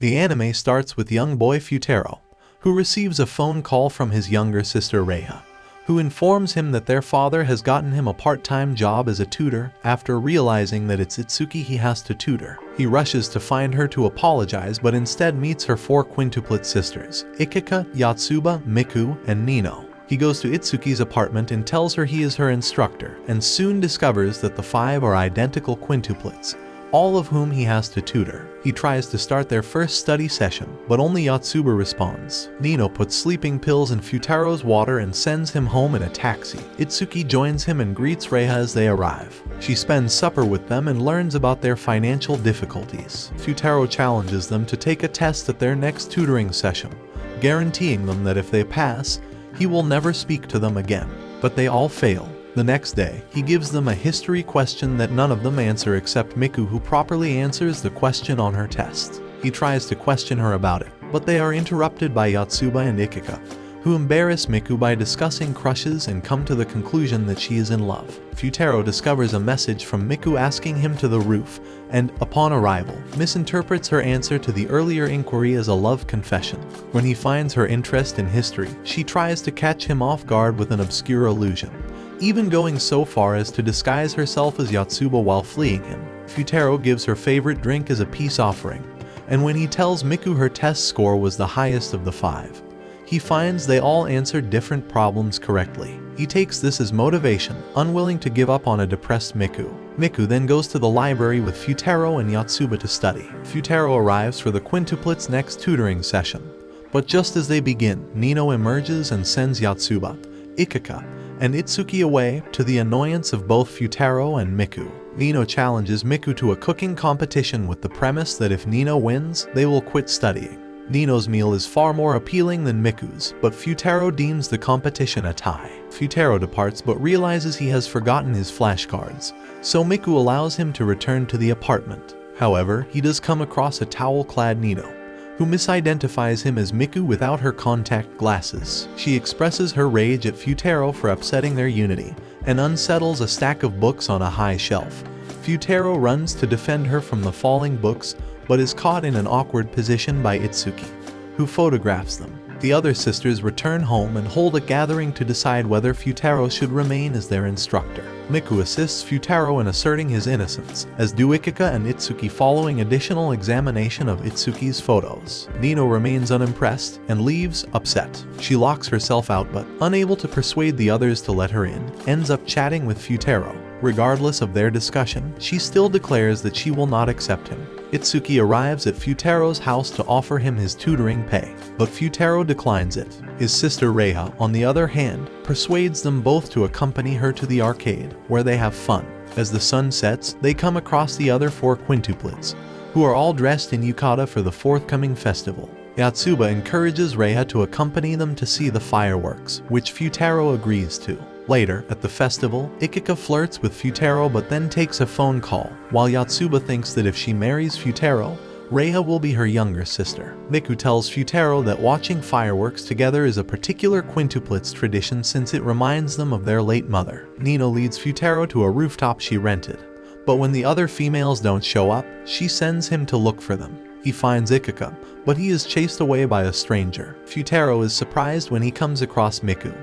The anime starts with young boy Fuutarou, who receives a phone call from his younger sister Reiha, who informs him that their father has gotten him a part-time job as a tutor after realizing that it's Itsuki he has to tutor. He rushes to find her to apologize, but instead meets her 4 quintuplet sisters, Ikika, Yotsuba, Miku, and Nino. He goes to Itsuki's apartment and tells her he is her instructor, and soon discovers that the 5 are identical quintuplets, all of whom he has to tutor. He tries to start their first study session, but only Yotsuba responds. Nino puts sleeping pills in Futarou's water and sends him home in a taxi. Itsuki joins him and greets Reiha as they arrive. She spends supper with them and learns about their financial difficulties. Fuutarou challenges them to take a test at their next tutoring session, guaranteeing them that if they pass, he will never speak to them again. But they all fail. The next day, he gives them a history question that none of them answer except Miku, who properly answers the question on her test. He tries to question her about it, but they are interrupted by Yotsuba and Ikika, who embarrass Miku by discussing crushes and come to the conclusion that she is in love. Fuutarou discovers a message from Miku asking him to the roof, and, upon arrival, misinterprets her answer to the earlier inquiry as a love confession. When he finds her interest in history, she tries to catch him off guard with an obscure illusion, even going so far as to disguise herself as Yotsuba while fleeing him. Fuutarou gives her favorite drink as a peace offering, and when he tells Miku her test score was the highest of the 5, he finds they all answered different problems correctly. He takes this as motivation, unwilling to give up on a depressed Miku. Miku then goes to the library with Fuutarou and Yotsuba to study. Fuutarou arrives for the quintuplets' next tutoring session, but just as they begin, Nino emerges and sends Yotsuba, Ikika, and Itsuki away, to the annoyance of both Fuutarou and Miku. Nino challenges Miku to a cooking competition with the premise that if Nino wins, they will quit studying. Nino's meal is far more appealing than Miku's, but Fuutarou deems the competition a tie. Fuutarou departs but realizes he has forgotten his flashcards, so Miku allows him to return to the apartment. However, he does come across a towel-clad Nino, who misidentifies him as Miku without her contact glasses. She expresses her rage at Fuutarou for upsetting their unity, and unsettles a stack of books on a high shelf. Fuutarou runs to defend her from the falling books, but is caught in an awkward position by Itsuki, who photographs them. The other sisters return home and hold a gathering to decide whether Fuutarou should remain as their instructor. Miku assists Fuutarou in asserting his innocence, as do Ikika and Itsuki following additional examination of Itsuki's photos. Nino remains unimpressed and leaves, upset. She locks herself out but, unable to persuade the others to let her in, ends up chatting with Fuutarou. Regardless of their discussion, she still declares that she will not accept him. Itsuki arrives at Futarou's house to offer him his tutoring pay, but Fuutarou declines it. His sister Reiha, on the other hand, persuades them both to accompany her to the arcade, where they have fun. As the sun sets, they come across the other 4 quintuplets, who are all dressed in yukata for the forthcoming festival. Yotsuba encourages Reiha to accompany them to see the fireworks, which Fuutarou agrees to. Later, at the festival, Ikika flirts with Fuutarou but then takes a phone call, while Yotsuba thinks that if she marries Fuutarou, Reiha will be her younger sister. Miku tells Fuutarou that watching fireworks together is a particular quintuplets tradition since it reminds them of their late mother. Nino leads Fuutarou to a rooftop she rented, but when the other females don't show up, she sends him to look for them. He finds Ikika, but he is chased away by a stranger. Fuutarou is surprised when he comes across Miku,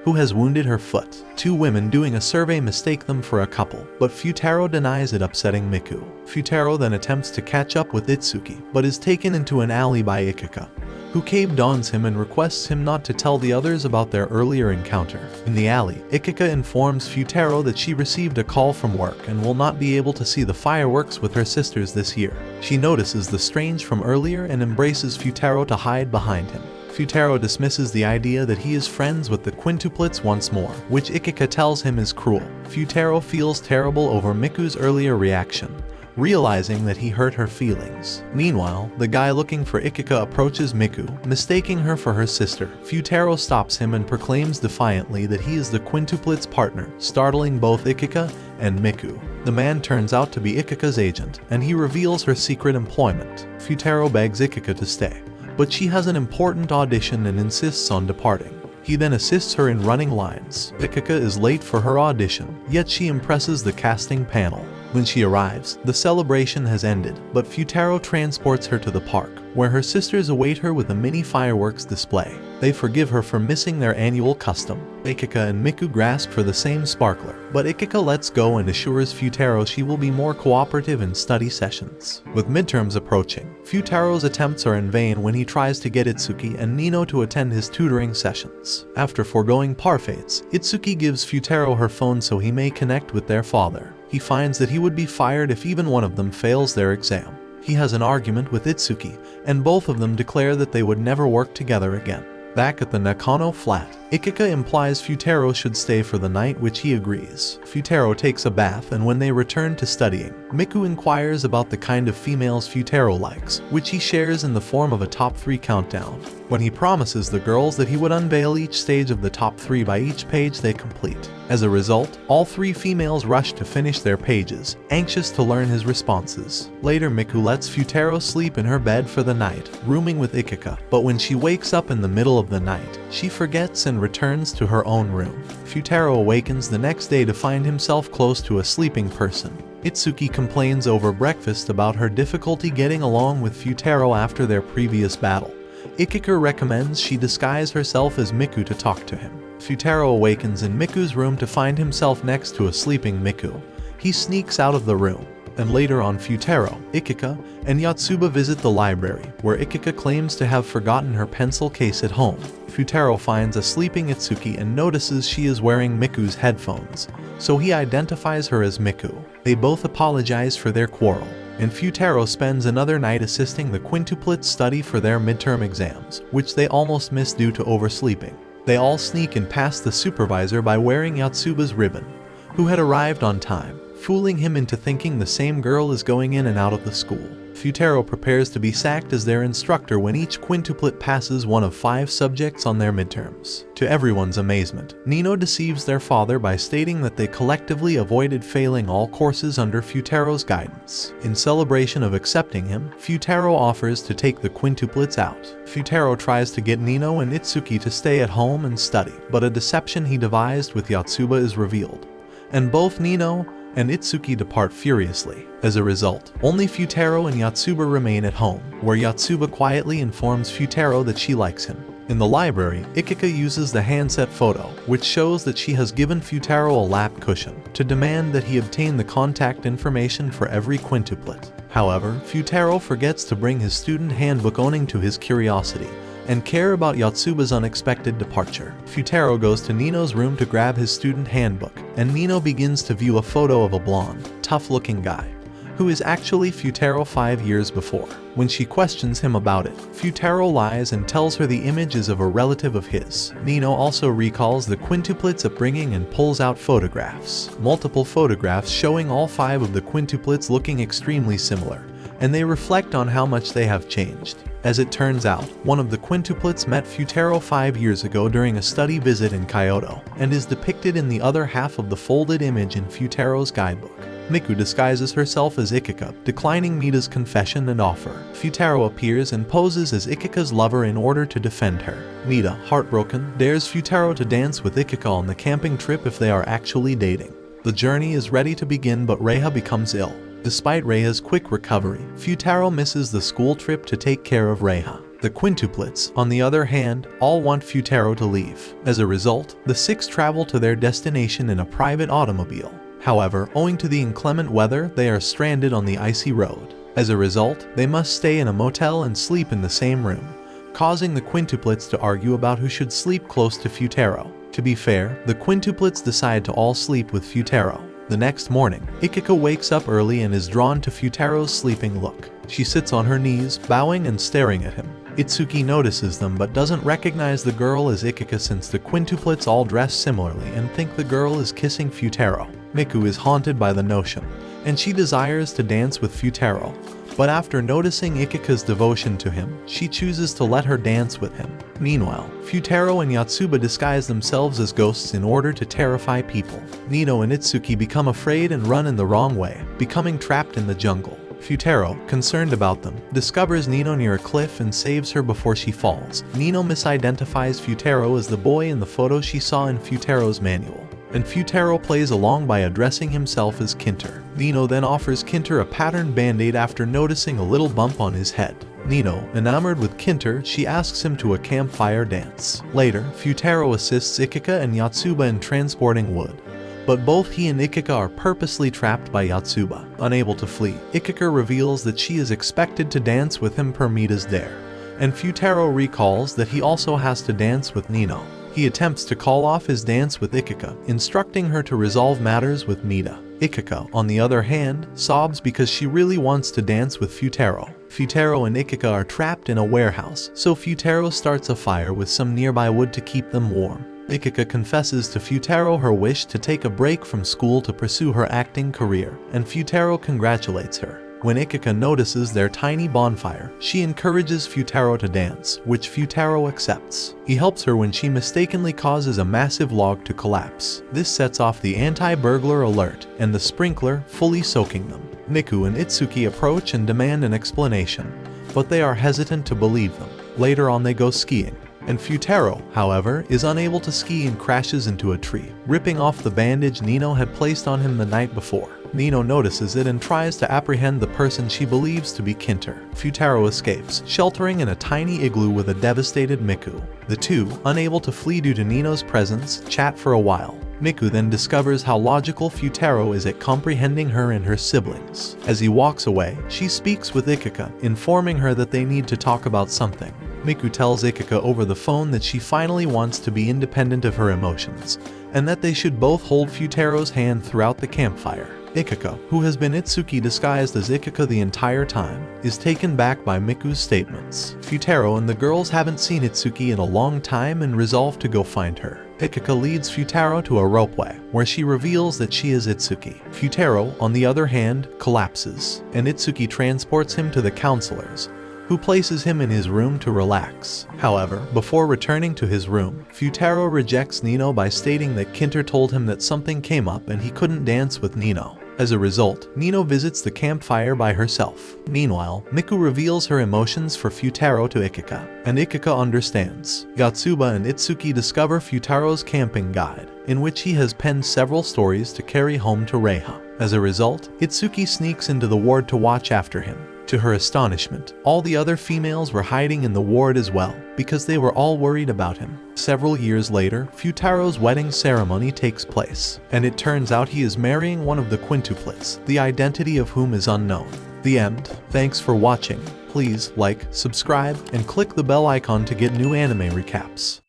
who has wounded her foot. 2 women doing a survey mistake them for a couple, but Fuutarou denies it, upsetting Miku. Fuutarou then attempts to catch up with Itsuki, but is taken into an alley by Ikika, who cabe-dons him and requests him not to tell the others about their earlier encounter. In the alley, Ikika informs Fuutarou that she received a call from work and will not be able to see the fireworks with her sisters this year. She notices the strange from earlier and embraces Fuutarou to hide behind him. Fuutarou dismisses the idea that he is friends with the quintuplets once more, which Ikika tells him is cruel. Fuutarou feels terrible over Miku's earlier reaction, realizing that he hurt her feelings. Meanwhile, the guy looking for Ikika approaches Miku, mistaking her for her sister. Fuutarou stops him and proclaims defiantly that he is the quintuplets' partner, startling both Ikika and Miku. The man turns out to be Ikika's agent, and he reveals her secret employment. Fuutarou begs Ikika to stay, but she has an important audition and insists on departing. He then assists her in running lines. Ikika is late for her audition, yet she impresses the casting panel. When she arrives, the celebration has ended, but Fuutarou transports her to the park, where her sisters await her with a mini fireworks display. They forgive her for missing their annual custom. Ikika and Miku grasp for the same sparkler, but Ikika lets go and assures Fuutarou she will be more cooperative in study sessions. With midterms approaching, Futarou's attempts are in vain when he tries to get Itsuki and Nino to attend his tutoring sessions. After foregoing parfaits, Itsuki gives Fuutarou her phone so he may connect with their father. He finds that he would be fired if even one of them fails their exam. He has an argument with Itsuki, and both of them declare that they would never work together again. Back at the Nakano flat, Ikika implies Fuutarou should stay for the night, which he agrees. Fuutarou takes a bath, and when they return to studying, Miku inquires about the kind of females Fuutarou likes, which he shares in the form of a top 3 countdown. When he promises the girls that he would unveil each stage of the top 3 by each page they complete. As a result, all 3 females rush to finish their pages, anxious to learn his responses. Later, Miku lets Fuutarou sleep in her bed for the night, rooming with Ikika, but when she wakes up in the middle of the night, she forgets and returns to her own room. Fuutarou awakens the next day to find himself close to a sleeping person. Itsuki complains over breakfast about her difficulty getting along with Fuutarou after their previous battle. Ikika recommends she disguise herself as Miku to talk to him. Fuutarou awakens in Miku's room to find himself next to a sleeping Miku. He sneaks out of the room, and later on Fuutarou, Ikika, and Yotsuba visit the library, where Ikika claims to have forgotten her pencil case at home. Fuutarou finds a sleeping Itsuki and notices she is wearing Miku's headphones, so he identifies her as Miku. They both apologize for their quarrel, and Fuutarou spends another night assisting the Quintuplets study for their midterm exams, which they almost miss due to oversleeping. They all sneak and pass the supervisor by wearing Yotsuba's ribbon, who had arrived on time, fooling him into thinking the same girl is going in and out of the school. Fuutarou prepares to be sacked as their instructor when each quintuplet passes one of 5 subjects on their midterms. To everyone's amazement, Nino deceives their father by stating that they collectively avoided failing all courses under Futarou's guidance. In celebration of accepting him, Fuutarou offers to take the quintuplets out. Fuutarou tries to get Nino and Itsuki to stay at home and study, but a deception he devised with Yotsuba is revealed, and both Nino and Itsuki depart furiously. As a result, only Fuutarou and Yotsuba remain at home, where Yotsuba quietly informs Fuutarou that she likes him. In the library, Ikika uses the handset photo, which shows that she has given Fuutarou a lap cushion, to demand that he obtain the contact information for every quintuplet. However, Fuutarou forgets to bring his student handbook, owing to his curiosity and care about Yotsuba's unexpected departure. Fuutarou goes to Nino's room to grab his student handbook, and Nino begins to view a photo of a blonde, tough-looking guy, who is actually Fuutarou 5 years before. When she questions him about it, Fuutarou lies and tells her the image is of a relative of his. Nino also recalls the quintuplets' upbringing and pulls out photographs. Multiple photographs showing all 5 of the quintuplets looking extremely similar, and they reflect on how much they have changed. As it turns out, one of the quintuplets met Fuutarou 5 years ago during a study visit in Kyoto, and is depicted in the other half of the folded image in Futarou's guidebook. Miku disguises herself as Ikika, declining Mita's confession and offer. Fuutarou appears and poses as Ikika's lover in order to defend her. Mita, heartbroken, dares Fuutarou to dance with Ikika on the camping trip if they are actually dating. The journey is ready to begin, but Reiha becomes ill. Despite Reiha's quick recovery, Fuutarou misses the school trip to take care of Reiha. The quintuplets, on the other hand, all want Fuutarou to leave. As a result, the 6 travel to their destination in a private automobile. However, owing to the inclement weather, they are stranded on the icy road. As a result, they must stay in a motel and sleep in the same room, causing the quintuplets to argue about who should sleep close to Fuutarou. To be fair, the quintuplets decide to all sleep with Fuutarou. The next morning, Ikika wakes up early and is drawn to Futarou's sleeping look. She sits on her knees, bowing and staring at him. Itsuki notices them but doesn't recognize the girl as Ikika, since the quintuplets all dress similarly and think the girl is kissing Fuutarou. Miku is haunted by the notion, and she desires to dance with Fuutarou. But after noticing Ikika's devotion to him, she chooses to let her dance with him. Meanwhile, Fuutarou and Yotsuba disguise themselves as ghosts in order to terrify people. Nino and Itsuki become afraid and run in the wrong way, becoming trapped in the jungle. Fuutarou, concerned about them, discovers Nino near a cliff and saves her before she falls. Nino misidentifies Fuutarou as the boy in the photo she saw in Futarou's manual. and Fuutarou plays along by addressing himself as Quinter. Nino then offers Quinter a patterned band-aid after noticing a little bump on his head. Nino, enamored with Quinter, she asks him to a campfire dance. Later, Fuutarou assists Ikika and Yotsuba in transporting wood, but both he and Ikika are purposely trapped by Yotsuba. Unable to flee, Ikika reveals that she is expected to dance with him per Mita's dare, and Fuutarou recalls that he also has to dance with Nino. He attempts to call off his dance with Ikika, instructing her to resolve matters with Mita. Ikika, on the other hand, sobs because she really wants to dance with Fuutarou. Fuutarou and Ikika are trapped in a warehouse, so Fuutarou starts a fire with some nearby wood to keep them warm. Ikika confesses to Fuutarou her wish to take a break from school to pursue her acting career, and Fuutarou congratulates her. When Ikika notices their tiny bonfire, she encourages Fuutarou to dance, which Fuutarou accepts. He helps her when she mistakenly causes a massive log to collapse. This sets off the anti-burglar alert, and the sprinkler, fully soaking them. Miku and Itsuki approach and demand an explanation, but they are hesitant to believe them. Later on they go skiing, and Fuutarou, however, is unable to ski and crashes into a tree, ripping off the bandage Nino had placed on him the night before. Nino notices it and tries to apprehend the person she believes to be Quinter. Fuutarou escapes, sheltering in a tiny igloo with a devastated Miku. The two, unable to flee due to Nino's presence, chat for a while. Miku then discovers how logical Fuutarou is at comprehending her and her siblings. As he walks away, she speaks with Ikika, informing her that they need to talk about something. Miku tells Ikika over the phone that she finally wants to be independent of her emotions, and that they should both hold Futarou's hand throughout the campfire. Ikika, who has been Itsuki disguised as Ikika the entire time, is taken back by Miku's statements. Fuutarou and the girls haven't seen Itsuki in a long time and resolve to go find her. Ikika leads Fuutarou to a ropeway, where she reveals that she is Itsuki. Fuutarou, on the other hand, collapses, and Itsuki transports him to the counselors, who places him in his room to relax. However, before returning to his room, Fuutarou rejects Nino by stating that Quinter told him that something came up and he couldn't dance with Nino. As a result, Nino visits the campfire by herself. Meanwhile, Miku reveals her emotions for Fuutarou to Ikika, and Ikika understands. Yotsuba and Itsuki discover Futarou's camping guide, in which he has penned several stories to carry home to Reiha. As a result, Itsuki sneaks into the ward to watch after him. To her astonishment, all the other females were hiding in the ward as well, because they were all worried about him. Several years later, Futarou's wedding ceremony takes place, and it turns out he is marrying one of the Quintuplets, the identity of whom is unknown. The end. Thanks for watching. Please like, subscribe, and click the bell icon to get new anime recaps.